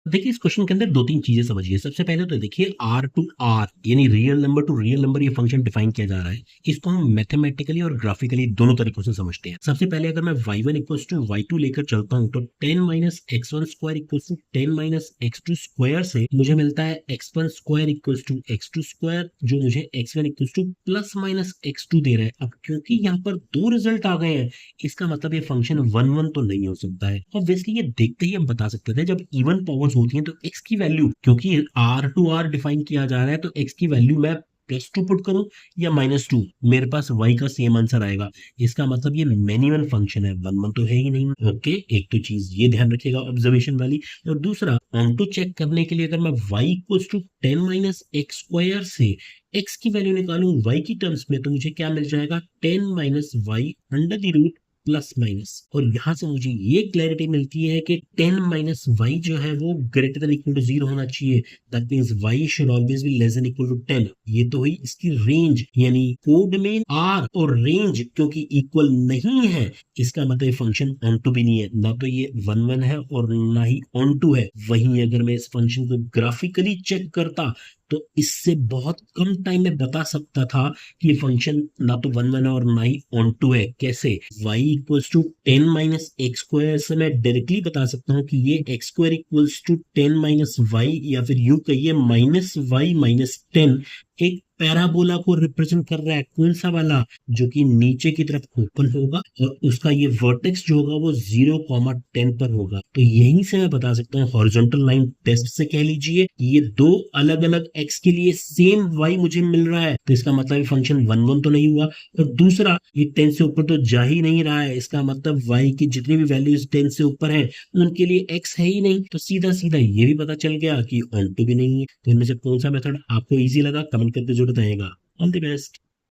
देखिए, इस क्वेश्चन के अंदर 2-3 चीज़ें समझिए। सबसे पहले तो देखिए आर टू आर यानी real number two real number ये फंक्शन डिफाइन किया जा रहा है। इसको हम मैथमेटिकली और ग्राफिकली दोनों तरीकों से समझते हैं। सबसे पहले अगर मैं y1 इक्वल्स टू y2 लेकर चलता हूँ तो 10 minus x1 square equals to 10 minus x2 square से मुझे मिलता है x1 square equals to x2 square जो मुझे x1 equals two plus minus x2 दे रहा है। अब क्योंकि यहाँ पर 2 रिजल्ट आ गए हैं, इसका मतलब ये फंक्शन 1-1 तो नहीं हो सकता है। ऑब्वियसली ये देखते ही हम बता सकते थे जब इवन पावर्स होती हैं तो x की वैल्यू क्योंकि आर टू आर डिफाइन किया जा रहा है तो x की वैल्यू मैं +2 पुट करूं या -2 मेरे पास y का सेम आंसर आएगा। इसका मतलब ये मिनिमम फंक्शन है, 1-1 तो है ही नहीं। ओके, एक तो चीज ये ध्यान रखिएगा ऑब्जर्वेशन वाली। और दूसरा ऑन चेक करने के लिए अगर मैं y equals to 10 minus x square से x की वैल्यू निकालूं y की टर्म्स में तो मुझे क्या मिल जाएगा 10 minus y under the root plus minus. और यहां से मुझे ये क्लैरिटी मिलती है कि 10 माइनस वाई जो है वो ग्रेटर देन इक्वल टू 0 होना चाहिए। That means y should always be less than equal to 10। ये तो हुई इसकी रेंज, यानी कोड में आर और रेंज क्योंकि इक्वल नहीं है इसका मतलब फंक्शन ऑन टू भी नहीं है। ना तो ये 1-1 है और ना ही ऑन टू है। वहीं अगर मैं इस फंक्शन को ग्राफिकली चेक करता तो इससे बहुत कम टाइम में बता सकता था कि ये फंक्शन ना तो 1-1 है और ना ही ऑन टू है। कैसे? y equals to 10 minus x square से मैं डायरेक्टली बता सकता हूँ कि ये x square equals to 10 minus y या फिर यूं कहिए माइनस वाई माइनस 10 एक पैराबोला को रिप्रेजेंट कर रहा है। कौन सा वाला? जो कि नीचे की तरफ ओपन होगा और उसका ये वर्टेक्स जो होगा वो 0,10 पर होगा। तो यहीं से मैं बता सकता हूँ हॉरिजॉन्टल लाइन टेस्ट से कह लीजिए ये दो अलग अलग एक्स के लिए सेम वाई मुझे मिल रहा है तो इसका मतलब फंक्शन 1-1 तो नहीं हुआ। और दूसरा ये 10 से ऊपर तो जा ही नहीं रहा है, इसका मतलब वाई की जितनी भी वैल्यूज 10 से ऊपर है उनके लिए एक्स है ही नहीं। तो सीधा सीधा ये भी पता चल गया कि ऑन टू भी नहीं है। तो इनमें से कौन सा मेथड आपको इजी लगा कमेंट करके जरूर बताइएगा। All the best.